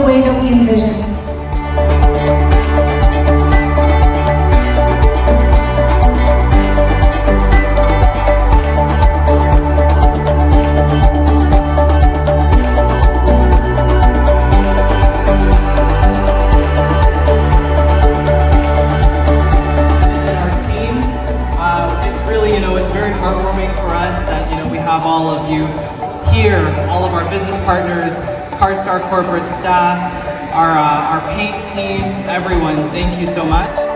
way that we envisioned. Heartwarming for us that we have all of you here, all of our business partners, CARSTAR corporate staff, our paint team, everyone. Thank you so much.